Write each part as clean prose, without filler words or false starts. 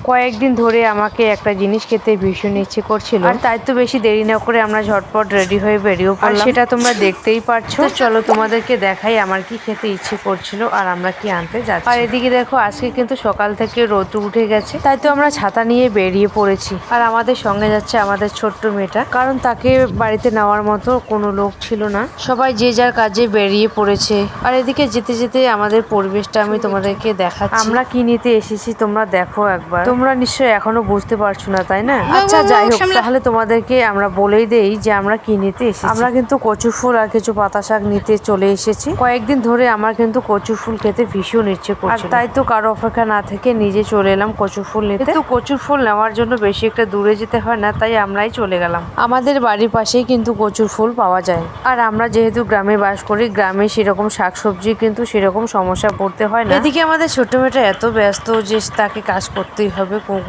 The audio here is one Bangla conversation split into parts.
কয়েকদিন ধরে আমাকে একটা জিনিস খেতে ভীষণ ইচ্ছে করছিল, আর তাই তো বেশি দেরি না করে আমরা ঝটপট রেডি হয়ে বেরিয়েও পড়লাম। সেটা তোমরা দেখতেই পারছো। তো চলো তোমাদেরকে দেখাই আমার কি খেতে ইচ্ছে করছিল আর আমরা কি আনতে যাচ্ছি। আর এদিকে দেখো আজকে কিন্তু সকাল থেকে রোদ উঠে গেছে, তাই তো আমরা ছাতা নিয়ে বেরিয়ে পড়েছি। আর আমাদের সঙ্গে যাচ্ছে আমাদের ছোট্ট মেয়েটা, কারণ তাকে বাড়িতে নেওয়ার মতো কোনো লোক ছিল না, সবাই যে যার কাজে বেরিয়ে পড়েছে। আর এদিকে যেতে যেতে আমাদের পরিবেশটা আমি তোমাদেরকে দেখাচ্ছি। আমরা কি নিতে এসেছি তোমরা দেখো একবার। তোমরা নিশ্চয়ই এখনো বুঝতে পারছো না, তাই না? আচ্ছা যাই হোক, তাহলে তোমাদেরকে আমরা বলেই দেই যে আমরা কি নিতে এসেছি। আমরা কিন্তু কচু ফুল আর কিছু পাতা শাক নিতে চলে এসেছি। কয়েকদিন ধরে আমার কিন্তু কচু ফুল খেতে ভীষণ ইচ্ছে করছে, তাই তো কারো অপেক্ষা না থেকে নিজে চলে এলাম কচু ফুল নিতে। তো কচু ফুল নেওয়ার জন্য বেশি একটা দূরে যেতে হয় না, তাই আমরাই চলে গেলাম। আমাদের বাড়ির পাশেই কিন্তু কচুর ফুল পাওয়া যায়। আর আমরা যেহেতু গ্রামে বাস করি, গ্রামে সেরকম শাকসবজি কিন্তু সেরকম সমস্যা পড়তে হয় না। এদিকে আমাদের ছোট মেয়েটা এত ব্যস্ত যে তাকে কাজ করতেই হবে,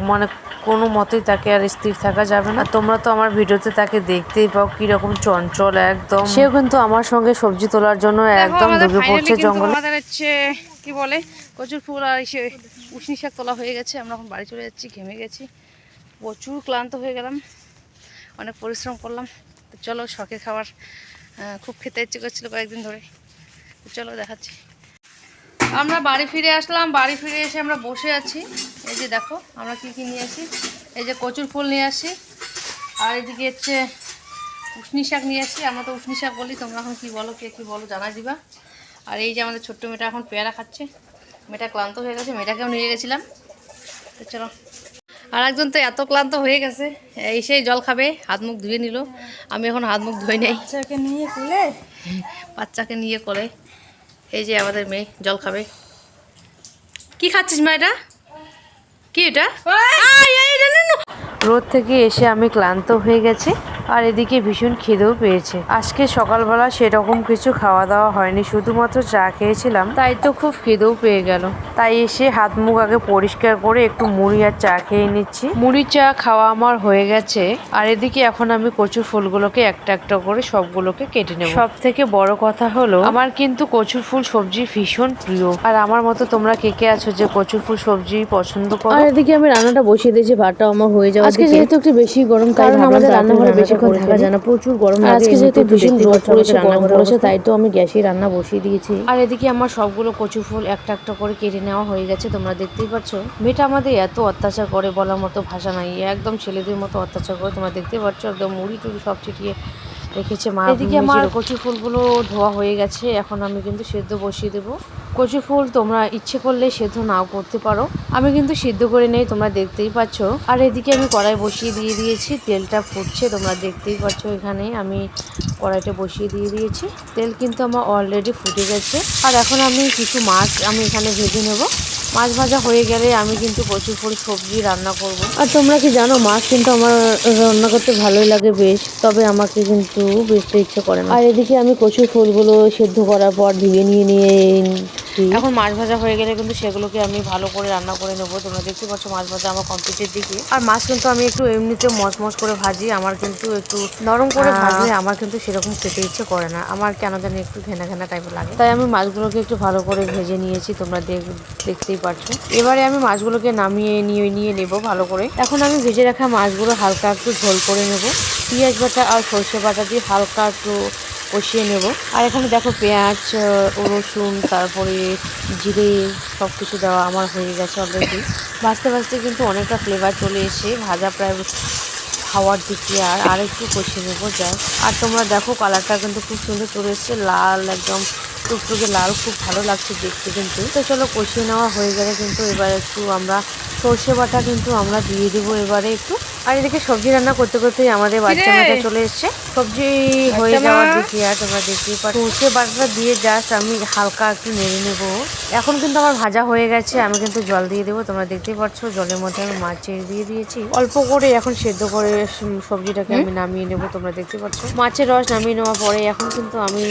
মানে কোনো মতেই তাকে আর স্থির থাকা যাবে না। তোমরা তো আমার ভিডিওতে তাকে দেখতেই পাও কিরকম চঞ্চল একদম। সেও কিন্তু আমার সঙ্গে সবজি তোলার জন্য একদম ঢুকে পড়ছে জঙ্গলে। আমাদের হচ্ছে কি বলে কচুর ফুল আর এসে উষ্ণি শাক তোলা হয়ে গেছে। আমরা এখন বাড়ি চলে যাচ্ছি, ঘেমে গেছি, প্রচুর ক্লান্ত হয়ে গেলাম, অনেক পরিশ্রম করলাম। তো চলো শখের খাবার খুব খেতে ইচ্ছে করছিল কয়েকদিন ধরে, তো চলো দেখাচ্ছি। আমরা বাড়ি ফিরে আসলাম, বাড়ি ফিরে এসে আমরা বসে আছি। এই যে দেখো আমরা কি কি নিয়ে আসি। এই যে কচুর ফুল নিয়ে আসি, আর এদিকে হচ্ছে উষ্ণি শাক নিয়ে আসি। আমরা তো উষ্ণি শাক বলি, তোমরা এখন কী বলো, কে কী বলো জানাই দিবা। আর এই যে আমাদের ছোট্ট মেয়েটা এখন পেয়ারা খাচ্ছে, মেয়েটা ক্লান্ত হয়ে গেছে, মেয়েটাকেও নিয়ে গেছিলাম। তো চলো। আর একজন তো এত ক্লান্ত হয়ে গেছে, এই সেই জল খাবে, হাত মুখ ধুয়ে নিল। আমি এখন হাত মুখ ধুয়ে নেই, বাচ্চাকে নিয়ে কোলে। এই যে আমাদের মেয়ে জল খাবে। কি খাচ্ছিস মা? এটা কি? এটা রোদ থেকে এসে আমি ক্লান্ত হয়ে গেছি, আর এদিকে ভীষণ খিদেও পেয়েছে। আজকে সকালবেলা সেরকম কিছু খাওয়া দাওয়া হয়নি, শুধুমাত্র চা খেয়েছিলাম, তাই তো খুব খিদেও পেয়ে গেল। তাই এসে হাত মুখ আগে পরিষ্কার করে একটু মুড়ি আর চা খেয়ে নিচ্ছি। মুড়ি চা খাওয়া আমার হয়ে গেছে, আর এদিকে এখন আমি কচু ফুলগুলোকে একটা একটা করে সবগুলোকে কেটে নেব। সব থেকে বড় কথা হলো আমার কিন্তু কচু ফুল সবজি ভীষণ প্রিয়। আর আমার মতো তোমরা কে কে আছো যে কচু ফুল সবজি পছন্দ করো? আর এদিকে আমি রান্নাটা বসিয়ে দিয়েছি, ভাতটা আমার হয়ে যাওয়ার আজকে যেহেতু একটু বেশি গরম, তাই আমাদের রান্নাঘরে বেশিক্ষণ থাকা যায় না, প্রচুর গরম লাগে। আজকে যেহেতু ভীষণ রোদ পড়েছে, গরম পড়েছে, তাই তো আমি গ্যাসে রান্না বসিয়ে দিয়েছি। আর এদিকে আমার সবগুলো কচু ফুল একটা একটা করে কেটে নেওয়া হয়ে গেছে। তোমরা দেখতেই পাচ্ছ মেয়েটা আমাদের এত অত্যাচার করে বলার মতো ভাষা নাই, একদম ছেলেদের মতো অত্যাচার করে। তোমরা দেখতে পাচ্ছ একদম মুড়ি টুড়ি সব ছিটিয়ে রেখেছে মা। এদিকে আমার কচু ফুলগুলো ধোয়া হয়ে গেছে, এখন আমি কিন্তু সেদ্ধ বসিয়ে দেবো। কচু ফুল তোমরা ইচ্ছে করলে সেদ্ধ নাও করতে পারো, আমি কিন্তু সিদ্ধ করে নেই, তোমরা দেখতেই পাচ্ছ। আর এদিকে আমি কড়াই বসিয়ে দিয়ে দিয়েছি, তেলটা ফুটছে, তোমরা দেখতেই পাচ্ছ। এখানে আমি কড়াইটা বসিয়ে দিয়ে দিয়েছি, তেল কিন্তু আমার অলরেডি ফুটে গেছে। আর এখন আমি কিছু মাছ আমি এখানে ভেজে নেব। মাছ ভাজা হয়ে গেলে আমি কিন্তু কচু ফুল সবজি রান্না করব। আর তোমরা কি জানো, মাছ কিন্তু আমার রান্না করতে ভালোই লাগে বেশ, তবে আমাকে কিন্তু বেচতে ইচ্ছে করে না। আর এদিকে আমি কচু ফুলগুলো সেদ্ধ করার পর ধুয়ে নিয়ে এখন মাছ ভাজা হয়ে গেলে কিন্তু সেগুলোকে আমি ভালো করে রান্না করে নেবো। তোমরা দেখতে পাচ্ছ মাছ ভাজা আমার কমপ্লিটের দিকে। আর মাছ কিন্তু আমি একটু এমনিতে মচমচ করে ভাজি, আমার কিন্তু একটু নরম করে ভাজলে আমার কিন্তু সেরকম খেতে ইচ্ছে করে না, আমার কেন জানি একটু ঘেনা ঘেনা টাইপের লাগে। তাই আমি মাছগুলোকে একটু ভালো করে ভেজে নিয়েছি, তোমরা দেখতেই পাচ্ছ। এবারে আমি মাছগুলোকে নামিয়ে নিয়ে নেব ভালো করে। এখন আমি ভেজে রাখা মাছগুলো হালকা একটু ঝোল করে নেব, পেঁয়াজ বাটা আর সর্ষে বাটা দিয়ে হালকা একটু কষিয়ে নেব। আর এখানে দেখো পেঁয়াজ, রসুন, তারপরে জিরে সব কিছু দেওয়া আমার হয়ে গেছে অলরেডি। ভাজতে ভাজতে কিন্তু অনেকটা ফ্লেভার চলে এসে ভাজা প্রায় খাওয়ার দিকে। আর একটু কষিয়ে নেবো যায়। আর তোমরা দেখো কালারটা কিন্তু খুব সুন্দর চলে এসছে, লাল একদম টুকটুকে লাল, খুব ভালো লাগছে দেখতে কিন্তু। তো চলো কষিয়ে নেওয়া হয়ে গেলে কিন্তু এবার একটু আমরা সর্ষে বাটা কিন্তু আমরা দিয়ে দেবো এবারে একটু। আর এদিকে সবজি রান্না করতে করতেই আমাদের বাচ্চা মেয়েটা চলে এসছে, সবজি হয়ে যাওয়ার দিকে। আর তোমরা দেখতেই পাচ্ছ সর্ষে বাটাটা দিয়ে জাস্ট আমি হালকা একটু নেড়ে নেবো। এখন কিন্তু আমার ভাজা হয়ে গেছে, আমি কিন্তু জল দিয়ে দেবো। তোমরা দেখতেই পাচ্ছ জলের মধ্যে আমি মাছ ছেড়ে দিয়ে দিয়েছি অল্প করে। এখন সেদ্ধ করে সবজিটাকে আমি নামিয়ে নেবো। তোমরা দেখতে পাচ্ছ মাছের রস নামিয়ে নেওয়ার পরে এখন কিন্তু আমি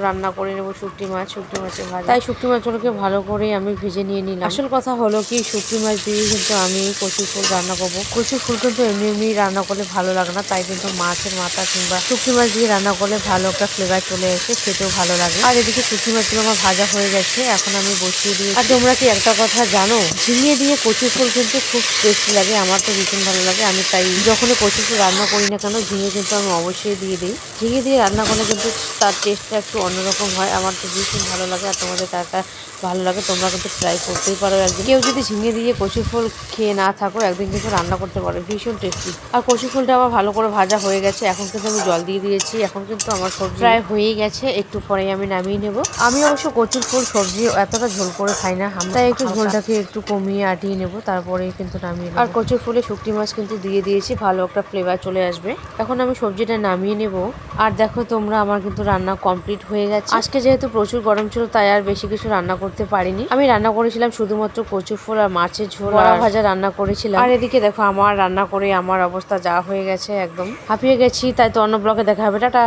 রান্না করে নেবো শুটকি মাছের ভাজা। তাই শুটকি মাছগুলোকে ভালো করে আমি ভেজে নিয়ে নিলাম। আসল কথা হলো কি, শুটকি মাছ দিয়ে কিন্তু আমি কচু ফুল রান্না করবো। কচু ফুল কিন্তু এমনি এমনি রান্না করলে ভালো লাগে না, তাই কিন্তু মাছের মাথা কিংবা শুটকি মাছ দিয়ে রান্না করলে ভালো একটা ফ্লেভার চলে আসে, খেতেও ভালো লাগে। আর এদিকে শুটকি মাছগুলো আমার ভাজা হয়ে গেছে, এখন আমি বসিয়ে দিই। আর তোমরা কি একটা কথা জানো, ঝিঙে দিয়ে কচুর ফুল কিন্তু খুব টেস্টি লাগে, আমার তো ভীষণ ভালো লাগে। আমি তাই যখন কচুর ফুল রান্না করি না কেন ঝিঙে কিন্তু আমি অবশ্যই দিয়ে দিই। ঝিঙে দিয়ে রান্না করলে কিন্তু তার টেস্টটা একটু অন্যরকম হয়, আমার তো ভীষণ ভালো লাগে। আর তোমাদের কার কার ভালো লাগে তোমরা কিন্তু ট্রাই করতেই পারো একদিন। কেউ যদি ঝিঙে দিয়ে কচুর ফুল খেয়ে না থাকো, একদিন কিন্তু রান্না করতে পারো, ভীষণ টেস্টি। আর কচুর ফুলটা আমার ভালো করে ভাজা হয়ে গেছে, এখন কিন্তু আমি জল দিয়ে দিয়েছি। এখন কিন্তু আমার সবজি প্রায় হয়েই গেছে, একটু পরেই আমি নামিয়ে নেব। আমি অবশ্য কচুর ফুল সবজি এতটা ঝোল করে খাই না, তাই একটু ঝোলটাকে একটু কমিয়ে আটিয়ে নেব, তারপরেই কিন্তু নামিয়ে নেব। আর কচুর ফুলে শুটকি মাছ কিন্তু দিয়ে দিয়েছি, ভালো একটা ফ্লেভার চলে আসবে। এখন আমি সবজিটা নামিয়ে নেব। আর দেখো তোমরা, আমার কিন্তু রান্না কমপ্লিট হয়ে গেছে। আজকে যেহেতু প্রচুর গরম ছিল, তাই আর বেশি কিছু রান্না করতে পারিনি। আমি রান্না করেছিলাম শুধুমাত্র কচুর ফুল আর মাছের ঝোল আর ভাজা রান্না করেছিলাম। আর এদিকে দেখো আমার রান্না করে আমার অবস্থা যা হয়ে গেছে, একদম হাঁপিয়ে গেছি। তাই তো অন্য ব্লগে দেখা হবে, টাটা।